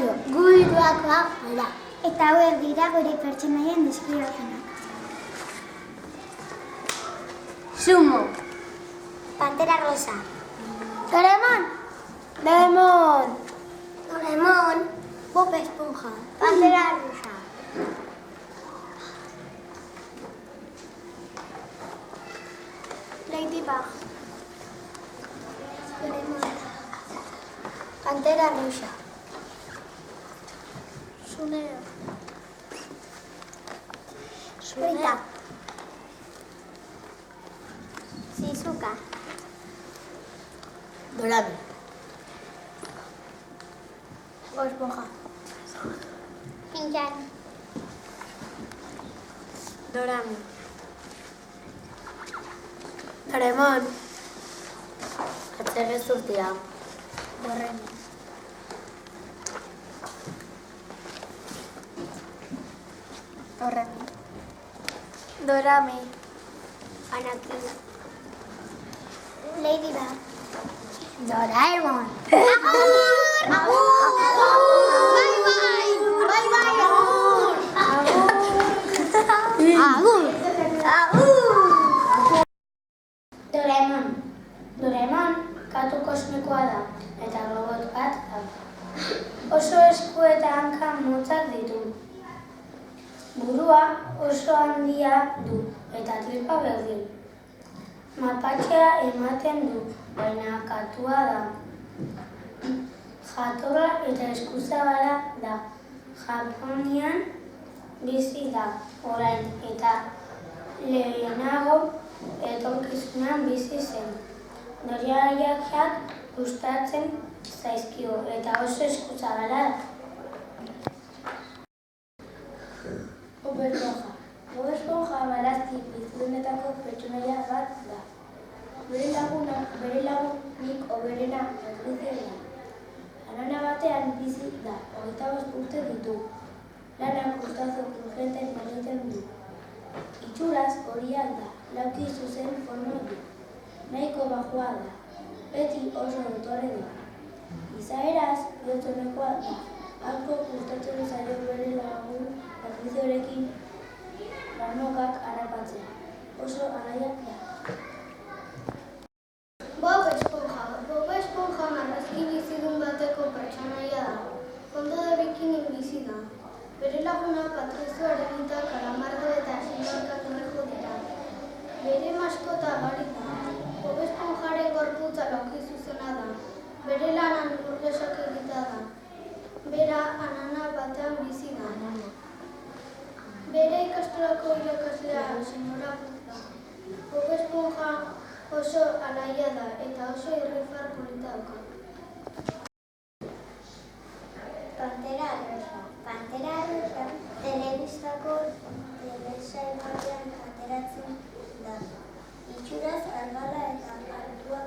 kaixo, gu hiruakoa gara. Eta hauek dira gure pertsonaien deskribapenak. Sumo. Pantera rosa. Doraemon. Doraemon. Doraemon. Bob Esponja. Pantera rosa. Ladybug. Doraemon. Pantera rosa. Suneo. Rita. Shizuka. Dorami. Bob Esponja. Shin-chan. Dorami. Doraemon. Atzerrezurtia. Doremi. Doremi. Dorami. Anakin. Ladybug. Doraemon. Agur! Bye bye! Bye bye! Agur! Agur! Doraemon. Doraemon katu kosmikoa da eta robot bat da. Oso esku eta hanka motzak ditu. Burua oso handia du eta tripa berdin. Mapatxea ematen du, baina katua da. Jatorra eta eskuzabala da. Japonian bizi da orain eta lehenago etorkizunean bizi zen. Doriariak gustatzen zaizkio eta oso eskuzabala da. Bob Esponja. Bob Esponja barazki bizidunetako pertsonaia bat da. Bere lagunik hoberena Patricia. Arana batean bizi da, 25 urte ditu. Lanak gustazo urgenten egiten du. Itxuraz horia da, lauki zuzen forma du. Nahiko bajua da, beti oso dotore da. Izaeraz, bihotzonekoa da. Asko gustatzen zaio bere lagun Patriciorekin lanokak harrapatzea. Oso anaiak da. Bob Esponja. Bob Esponja marrazki bizidun bateko pertsonaia da. Fondo de bikini bizi da. Bere laguna Patricio Arenita, Calamardo eta Señor Cangrejo dira. Bere maskota gari da. Bob Esponjaren gorputza lauki zuzena da. Bere lanan burlesak egitea da. Bera anana batean bizi da. Bere ikastolako irakaslea Señora da. Bob Esponja oso alaia da eta oso irrifar polita dauka. Pantera rosa. Pantera rosa telebistako telesail batean ateratzen da. Itxuraz argala eta altua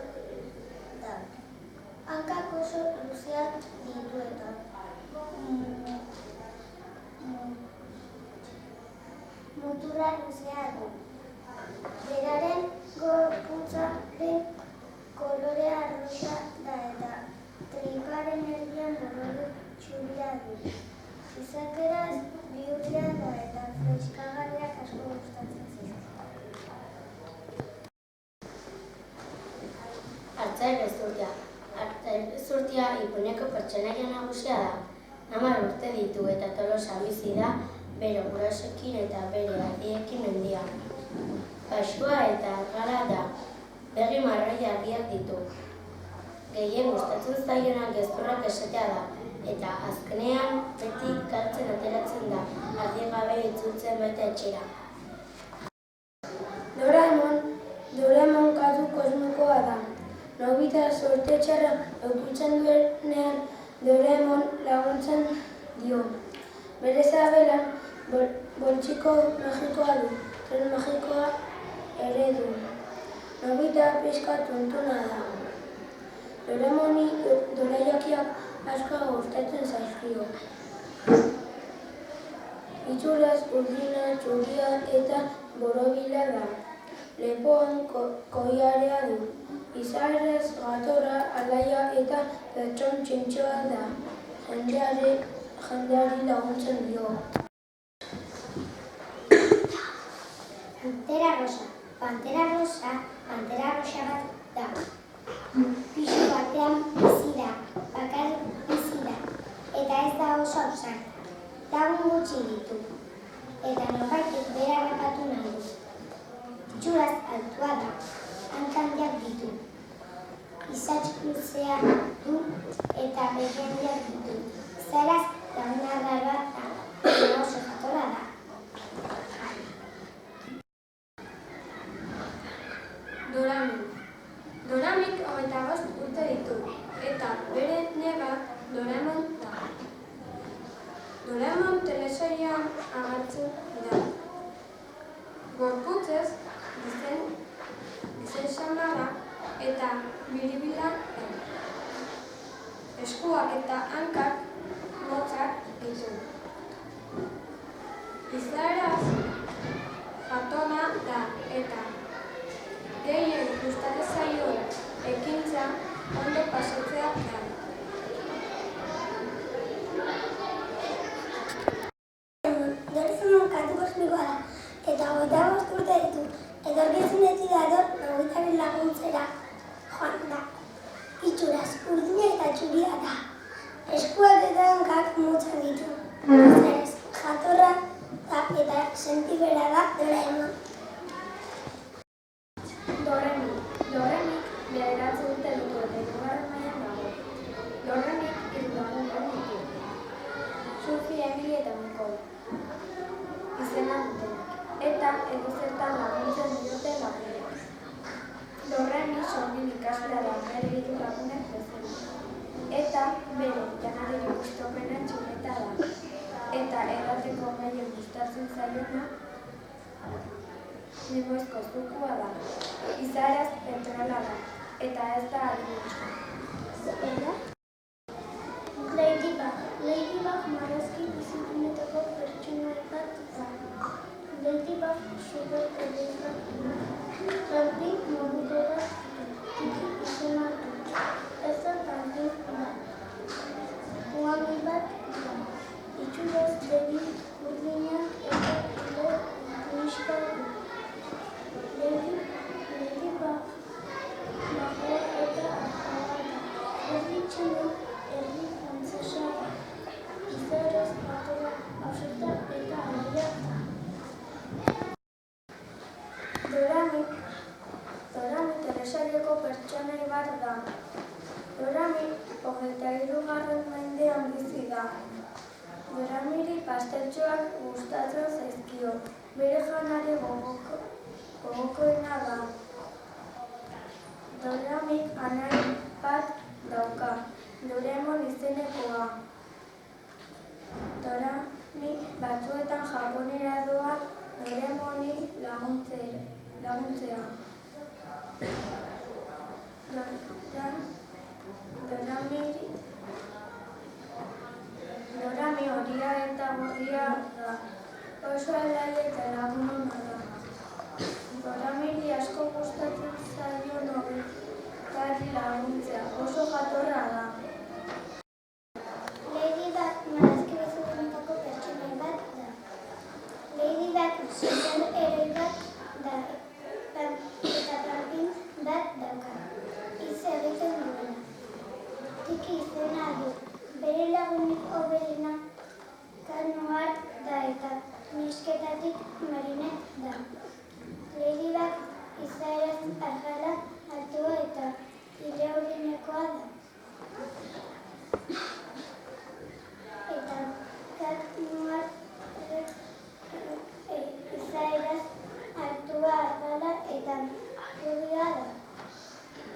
da. Hankak oso luzeak ditu eta muturra luzea du. Beraren gorputzaren kolorea arrosa da eta triparen erdian borrodu txuria du. Izakeraz bihurria da eta freskagarriak asko gustatzen zaizkio. Atzerrezurtia. Atzerrezurtia ipuineko pertsonaia nagusia da. 10 urte ditu eta Tolosan bizi da, bere gurasoekin eta bere ardiekin mendian. Baxua eta argala da, begi marroi argiak ditu. Gehien gustatzen zaiona gezurrak esatea da, eta azkenean beti galtzen ateratzen da, argi gabe itzultzen baita etxera. Doraemon katu kosmikoa da. Nobita zorte txarra eukitzen duenean Doraemon laguntzen dio. Bere zabelan boltsiko magikoa du, tren magikoa ere du. Nobita pixka tontuna da. Doraemoni dorajakiak asko gustatzen zaizkio. Itxuraz urdina, txuria eta borobila da. Lepoan koiarea du. Izaerez jatorra alaia eta pertson txintxoa da. jendeari laguntzen dio. Pantera rosa bat da. Pisu batean bizi da, bakarrik bizi da, eta ez da oso ausarta. Lagun gutxi ditu, eta norbaitek bera harrapatu nahi du. Itxuraz altua da, hanka handiak ditu. Isats luzea du eta begi handiak ditu. Izaeraz lagun arraroa da, baina oso jatorra da. Doramik 25 urte ditu, eta bere neba Doraemon da. Doraemon telesaioan agertzen da. Gorputzez gizen samarra eta biribila da. Eskuak eta hankak motzak ditu. Izaeraz jatona da eta gehien gustatzen zaion ekintza ondo pasatzea da. Doraemon kantu kosmikoa da, eta 25 urte ditu. Etorkizunetik dator Nobitaren laguntzera joan da. Itxuraz urdina eta txuria da. Eskuak eta hankak motzak ditu. Izaeraz jatorra da eta sentibera da Doraemon. Doraemik 9 urte ditu eta 2. mailan dago. Doraemik 3 lagun ditu. Sophie, Emily eta Nicole izena dutenak, eta edozertan laguntzen diote lagunek. Doraemi sorgin ikaslea da bere 3 lagunek bezala, eta bere janari gustopena txuleta da, eta edateko gehien gustatzen zaiona limoizko zukua da. Izaeraz petrola da, eta ez da adinetxoa. Ladybug marrazki bizipinetako pertsonai bat da. Ladybug super ederra da. Barbie modukoa tiki izena du. Ez da Barbie bat. Uami bat da. Itxuraz begi urdina eta ile neska du. Ladybug magoa eta ahoa da. Herri txina herri frantzesa da. Izaeraz jatorra ausarta eta handia da. Doraemik telesaioko pertsonai bat da. Doraemik 23. mendean bizi da. Doraemiri pasteltxoak gustatzen zaizkio, bere janari gogokoena da. Doraemik anai bat dauka, Doraemon izenekoa. Doraemik batzuetan Japonera doa Doraemoni laguntzea. Doraemi horia eta gorria da, oso alai eta lagun ona da. Doraemiri asko gustatzen zaio nobelari laguntzea, oso jatorra da. Ladybug marrazki bizipinetako pertsonai bat da. Ladybug superheroi bat da, eta Barbie bat dauka. Hitz egiten duena. Tiki izena du. Bere lagunik hoberena Kanoar da eta nesketatik Marinette da. Ladybug izaeraz argala altua eta iraurinekoa da. Eta Kanoar izaeraz altua argala eta rubia da.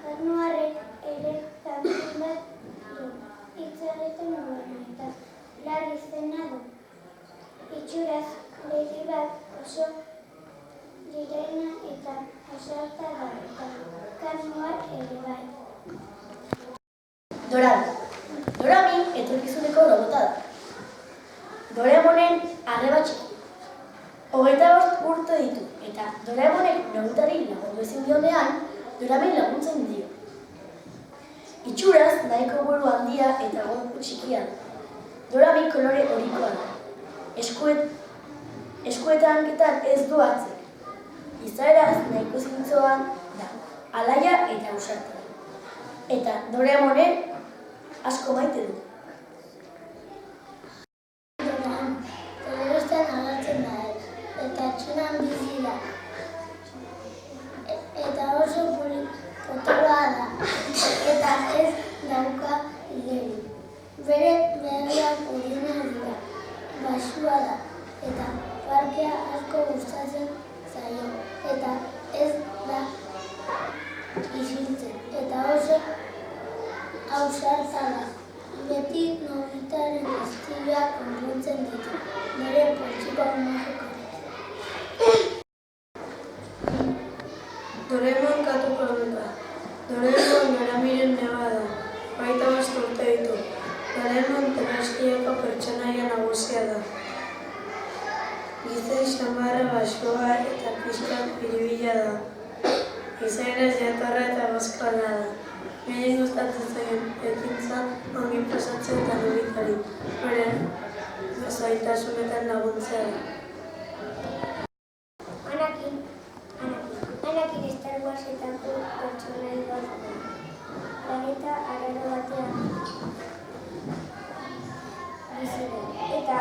Kanoarrek ere kantu bat du. Hitz egiten duena eta lar izena du. Itxuraz Ladybug oso direna eta ausarta da eta Kanoar ere bai. Doraemi etorkizuneko robota da. Doraemonen arreba txiki. 25 urte ditu, eta Doraemonek Nobitari lagundu ezin dionean, Doraemi laguntzen dio. Itxuraz nahiko buru handia eta gorpu txikia da. Dorami kolore horikoa da. Eskuetan ez du atzek. Izaeraz nahiko zintzoa da, alaia eta ausarta. Eta Doraemonen asko maite du. Telebistan agertzen da, eta txunan bizi da. Eta oso potoloa da, eta ez dauka igerik. Bere begiak urinak dira, baxua da, eta parkea asko gustatzen zaio, eta ez da isiltzen, eta oso ausarta da. Beti Nobitaren istiluak konpontzen ditu, bere poltsiko magikoarekin. Doraemon katu korrika. Doraemon Doramiren neba da, 25 urte ditu. Doraemon Terraskiako pertsonaia nagusia da. Gizen xamarra baxua eta pixka biribila da. Izaeraz jatorra eta bozkoala da. Gehien gustatzen zaien ekintza ongi pasatzen eta Nobitari, bere zailtasunetan laguntzea da. Anakin Star Warsetako pertsonai bat da. Planeta arraro batean bizi da, eta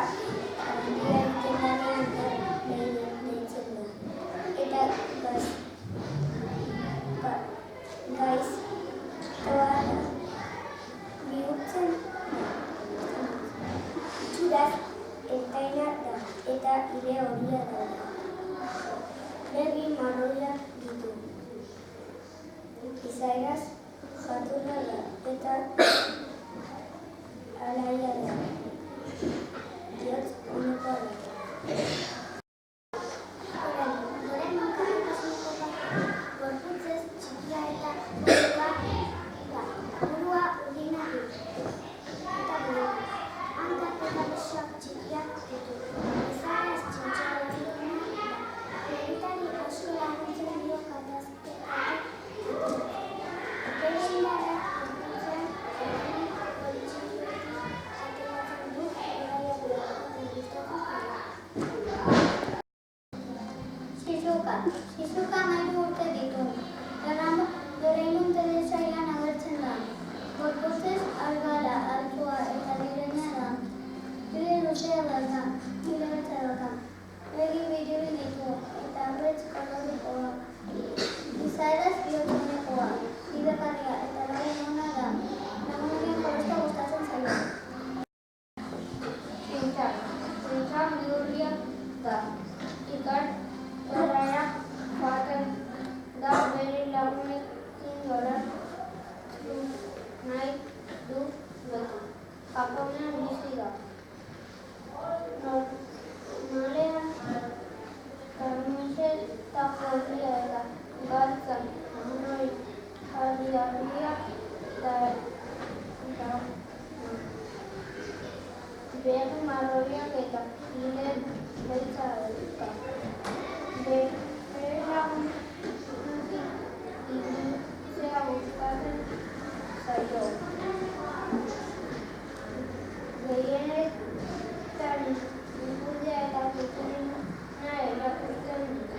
handia egiten danean deitzen da. Eta gaiztoa da. Bihurtzen itxuraz ertaina da, eta ile horia da. Begi marroiak ditu. Izaeraz jatorra da, eta alaia da. Bihotz onekoa da. Doraemon karrikasuneko bat, gorputzez txikia eta burua da. Burua urdina du, eta burua. Hankak eta besoak txikiak ditu. Izaeraz txintxoa da. Nobitari oso laguntzen dio gatazketatik ditu. Bere indarra gorputzean poltsikoekin ateratzen du bidaia buruatzen gustoko jala. Shizuka 13 urte ditu. Doraemon telesailan agertzen da. Gorputzez argala, altua eta librena da. Ile luzea dauka, ile beltza dauka. Begi biribili ditu, eta beltz kolorikoa. Izaeraz bihotz onekoa, bidegarria eta Doraemona da. Lagunen jorosta gustatzen zaio. Txintxar bihurria da. Ikasgelara joaten da bere lagunekin joratu nahi du beti. Japonean bizi da. Normalean karmiseta gorria eta galtzan marroi argiak da. Begi marroiak eta ile beltza dauka. Bere lagunekin ibiltzea gustatzen zaio. Gehienetan ikudia eta kulturina erakusten dute.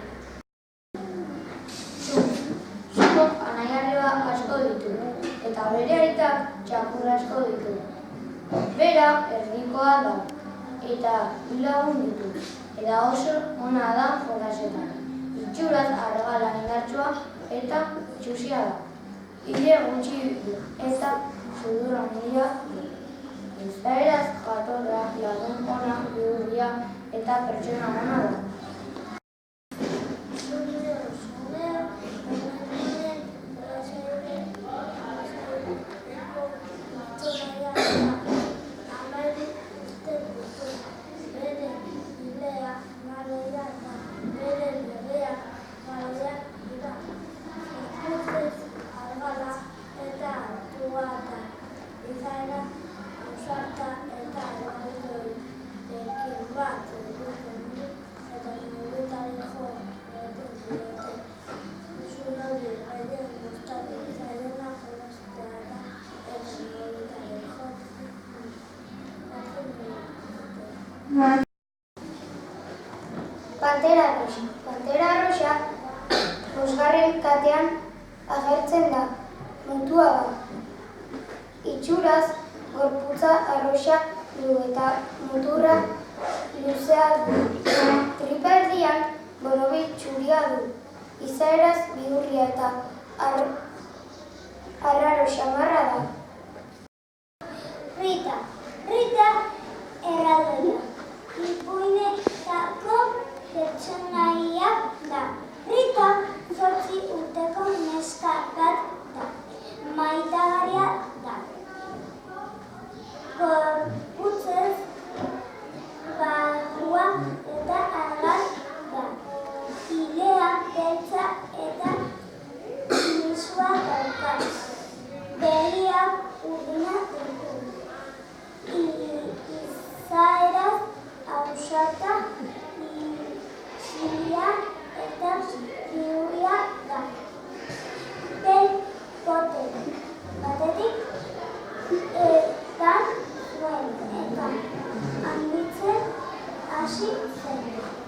Zuko anai-arreba asko ditu, eta bere aitak txakur asko ditu. Bera erdikoa da, eta bi lagun ditu, eta oso ona da jolasetan. Itxuraz argala indartsua eta txusia da. Ile gutxi du, eta sudur handia du. Izaeraz jatorra, lagun ona, bihurria eta pertsona ona da. Eta Pantera arrosa. Pantera arrosa bosgarren katean agertzen da. Mutua da. Itxuraz, gorputza arrosa du eta muturra luzea du. Tripa erdian borobil txuria du. Izaeraz bihurria eta arraro xamarra da. Rita. Rita erraldoia. Ipuinetako pertsonaia da. Rita 8 urteko neska bat da. Maitagarria da. Gorputzez barrua eta argal da. Ilea beltza eta lisua dauka. Begiak urdinak ditu. Izaeraz ausarta, isilia eta bihurria da. Pote batetik etan zuen eta handitzen hasi zen.